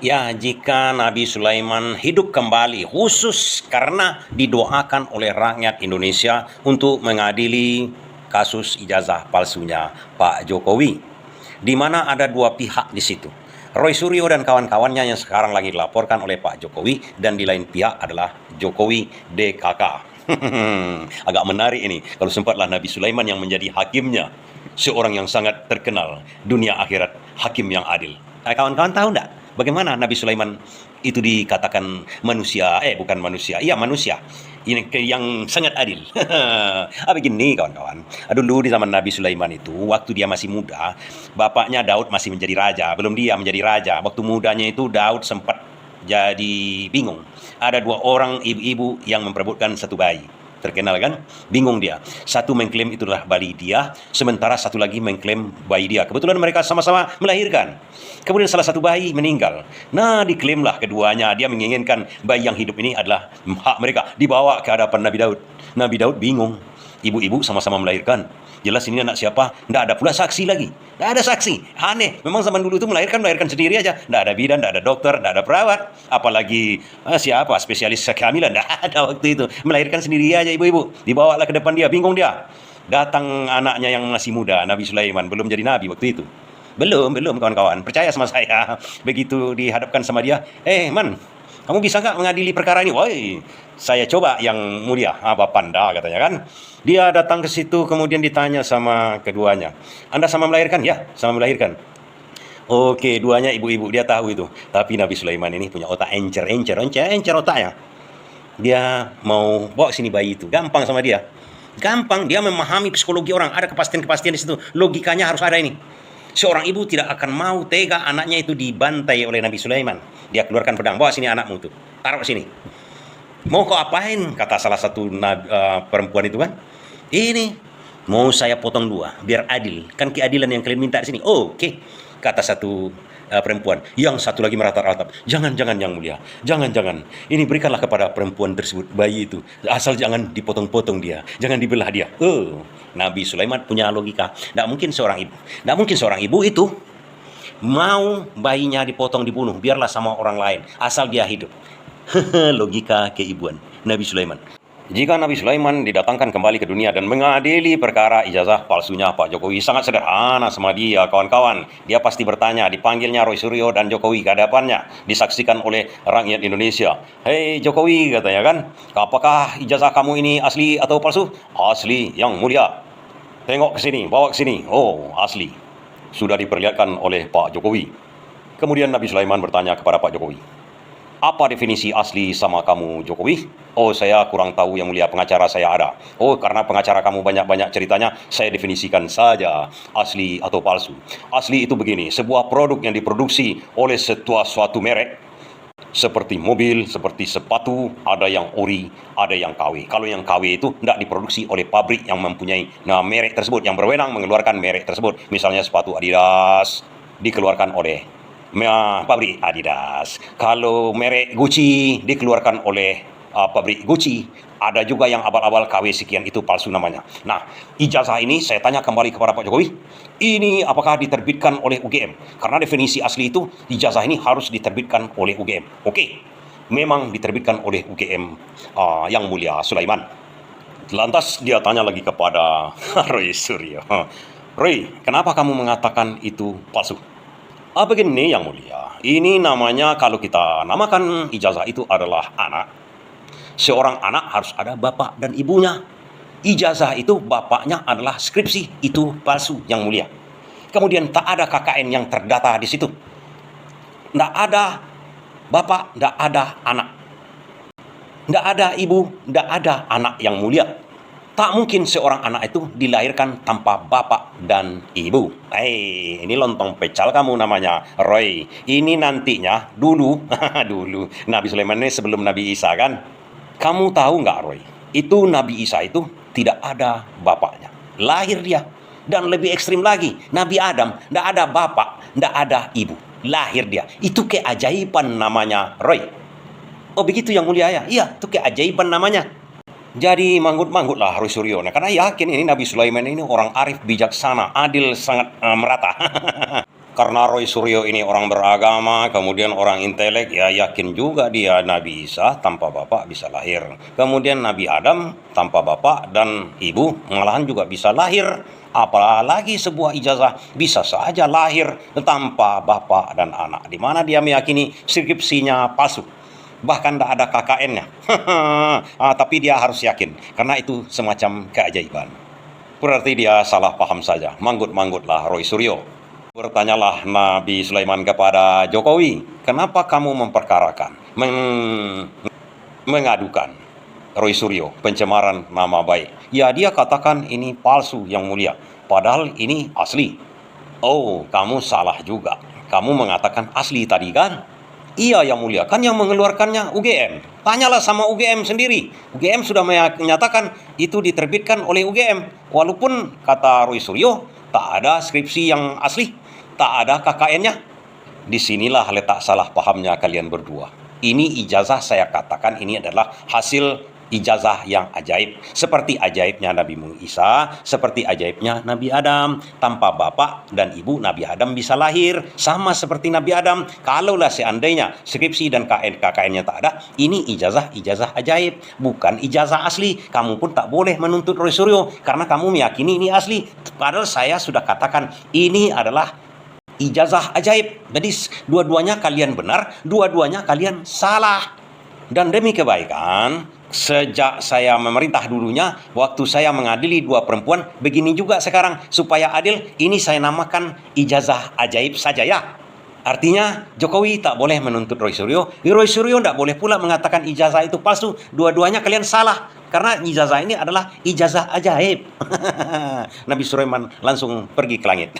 Ya, jika Nabi Sulaiman hidup kembali khusus karena didoakan oleh rakyat Indonesia untuk mengadili kasus ijazah palsunya Pak Jokowi, di mana ada dua pihak di situ. Roy Suryo dan kawan-kawannya yang sekarang lagi dilaporkan oleh Pak Jokowi, dan di lain pihak adalah Jokowi DKK. Agak menarik ini, kalau sempatlah Nabi Sulaiman yang menjadi hakimnya, seorang yang sangat terkenal dunia akhirat, hakim yang adil. Kawan-kawan tahu enggak bagaimana Nabi Sulaiman itu dikatakan manusia, bukan manusia, iya manusia, ini yang sangat adil. Begini kawan-kawan, dulu di zaman Nabi Sulaiman itu, waktu dia masih muda, bapaknya Daud masih menjadi raja, belum dia menjadi raja. Waktu mudanya itu Daud sempat jadi bingung. Ada dua orang ibu-ibu yang memperebutkan satu bayi. Terkenal kan? Bingung dia. Satu mengklaim itulah bayi dia, sementara satu lagi mengklaim bayi dia. Kebetulan mereka sama-sama melahirkan. Kemudian salah satu bayi meninggal. Nah, diklaimlah keduanya. Dia menginginkan bayi yang hidup ini adalah hak mereka. Dibawa ke hadapan Nabi Daud. Nabi Daud bingung. Ibu-ibu sama-sama melahirkan. Jelas ini anak siapa? Tidak ada pula saksi lagi. Tidak ada saksi. Aneh. Memang zaman dulu itu melahirkan sendiri aja. Tidak ada bidan, tidak ada dokter, tidak ada perawat. Apalagi siapa spesialis kehamilan. Tidak ada waktu itu. Melahirkan sendiri aja ibu-ibu. Dibawalah ke depan dia. Bingung dia. Datang anaknya yang masih muda, Nabi Sulaiman. Belum jadi nabi waktu itu. Belum kawan-kawan. Percaya sama saya. Begitu dihadapkan sama dia. Man, kamu bisa nggak mengadili perkara ini? Woi, saya coba yang mulia. Apa panda katanya kan. Dia datang ke situ, kemudian ditanya sama keduanya. Anda sama melahirkan? Ya, sama melahirkan. Oke, duanya ibu-ibu, dia tahu itu. Tapi Nabi Sulaiman ini punya otak encer otaknya. Dia mau bawa sini bayi itu. Gampang sama dia. Gampang, dia memahami psikologi orang. Ada kepastian-kepastian di situ. Logikanya harus ada ini. Seorang ibu tidak akan mau tega anaknya itu dibantai oleh Nabi Sulaiman. Dia keluarkan pedang, bawa sini anakmu tuh, taruh sini. Mau kau apain? Kata salah satu perempuan itu kan. Ini mau saya potong dua, biar adil. Kan keadilan yang kalian minta di sini. Oke, kata satu perempuan. Yang satu lagi meratap-ratap. Jangan yang mulia. Jangan. Ini berikanlah kepada perempuan tersebut, bayi itu. Asal jangan dipotong-potong dia. Jangan dibelah dia. Nabi Sulaiman punya logika. Tidak mungkin seorang ibu itu mau bayinya dipotong, dibunuh. Biarlah sama orang lain. Asal dia hidup. Logika keibuan Nabi Sulaiman. Jika Nabi Sulaiman didatangkan kembali ke dunia dan mengadili perkara ijazah palsunya Pak Jokowi, sangat sederhana sama dia, kawan-kawan. Dia pasti bertanya, dipanggilnya Roy Suryo dan Jokowi ke hadapannya, disaksikan oleh rakyat Indonesia. Hei Jokowi, katanya kan, apakah ijazah kamu ini asli atau palsu? Asli, yang mulia. Tengok ke sini, bawa ke sini. Oh, asli. Sudah diperlihatkan oleh Pak Jokowi. Kemudian Nabi Sulaiman bertanya kepada Pak Jokowi, apa definisi asli sama kamu, Jokowi? Oh, saya kurang tahu, yang mulia, pengacara saya ada. Oh, karena pengacara kamu banyak-banyak ceritanya, saya definisikan saja asli atau palsu. Asli itu begini, sebuah produk yang diproduksi oleh suatu merek, seperti mobil, seperti sepatu, ada yang ori, ada yang KW. Kalau yang KW itu tidak diproduksi oleh pabrik yang mempunyai merek tersebut, yang berwenang mengeluarkan merek tersebut. Misalnya sepatu Adidas dikeluarkan oleh pabrik Adidas. Kalau merek Gucci dikeluarkan oleh pabrik Gucci. Ada juga yang abal-abal KW sekian, itu palsu namanya. Nah, ijazah ini saya tanya kembali kepada Pak Jokowi, ini apakah diterbitkan oleh UGM? Karena definisi asli itu, ijazah ini harus diterbitkan oleh UGM. Oke, memang diterbitkan oleh UGM, yang mulia Sulaiman. Lantas dia tanya lagi kepada Roy Suryo, Roy, kenapa kamu mengatakan itu palsu? Begini yang mulia, ini namanya, kalau kita namakan ijazah itu adalah anak. Seorang anak harus ada bapak dan ibunya. Ijazah itu bapaknya adalah skripsi, itu palsu yang mulia. Kemudian tak ada KKN yang terdata di situ. Tidak ada bapak, tidak ada anak. Tidak ada ibu, tidak ada anak yang mulia. Tak mungkin seorang anak itu dilahirkan tanpa bapak dan ibu. Ini lontong pecal kamu namanya, Roy. Ini nantinya, dulu Nabi Sulaiman ini sebelum Nabi Isa kan. Kamu tahu nggak, Roy? Itu Nabi Isa itu tidak ada bapaknya. Lahir dia. Dan lebih ekstrim lagi, Nabi Adam tidak ada bapak, tidak ada ibu. Lahir dia. Itu keajaiban namanya, Roy. Oh begitu yang mulia ya? Iya, itu keajaiban namanya. Jadi manggut-manggutlah Roy Suryo. Karena yakin ini Nabi Sulaiman ini orang arif, bijaksana, adil, sangat merata. Karena Roy Suryo ini orang beragama, kemudian orang intelek, ya yakin juga dia Nabi Isa tanpa bapak bisa lahir. Kemudian Nabi Adam tanpa bapak dan ibu malahan juga bisa lahir. Apalagi sebuah ijazah bisa saja lahir tanpa bapak dan anak. Di mana dia meyakini skripsinya palsu. Bahkan tidak ada KKN-nya. Tapi dia harus yakin, karena itu semacam keajaiban. Berarti dia salah paham saja. Manggut-manggutlah Roy Suryo. Bertanyalah Nabi Sulaiman kepada Jokowi, kenapa kamu memperkarakan, mengadukan Roy Suryo pencemaran nama baik? Ya, dia katakan ini palsu yang mulia, padahal ini asli. Oh, kamu salah juga. Kamu mengatakan asli tadi kan? Iya yang mulia, kan yang mengeluarkannya UGM. Tanyalah sama UGM sendiri. UGM sudah menyatakan itu diterbitkan oleh UGM. Walaupun kata Roy Suryo, tak ada skripsi yang asli, tak ada KKN-nya. Disinilah letak salah pahamnya kalian berdua. Ini ijazah, saya katakan ini adalah hasil ijazah yang ajaib. Seperti ajaibnya Nabi Isa, seperti ajaibnya Nabi Adam. Tanpa bapak dan ibu Nabi Adam bisa lahir. Sama seperti Nabi Adam. Kalaulah seandainya skripsi dan KKN-nya tak ada, ini ijazah ajaib, bukan ijazah asli. Kamu pun tak boleh menuntut Roy Suryo karena kamu meyakini ini asli. Padahal saya sudah katakan ini adalah ijazah ajaib. Jadi dua-duanya kalian benar, dua-duanya kalian salah. Dan demi kebaikan, sejak saya memerintah dulunya, waktu saya mengadili dua perempuan, begini juga sekarang. Supaya adil, ini saya namakan ijazah ajaib saja ya. Artinya Jokowi tak boleh menuntut Roy Suryo. Roy Suryo tidak boleh pula mengatakan ijazah itu palsu. Dua-duanya kalian salah. Karena ijazah ini adalah ijazah ajaib. Nabi Sulaiman langsung pergi ke langit.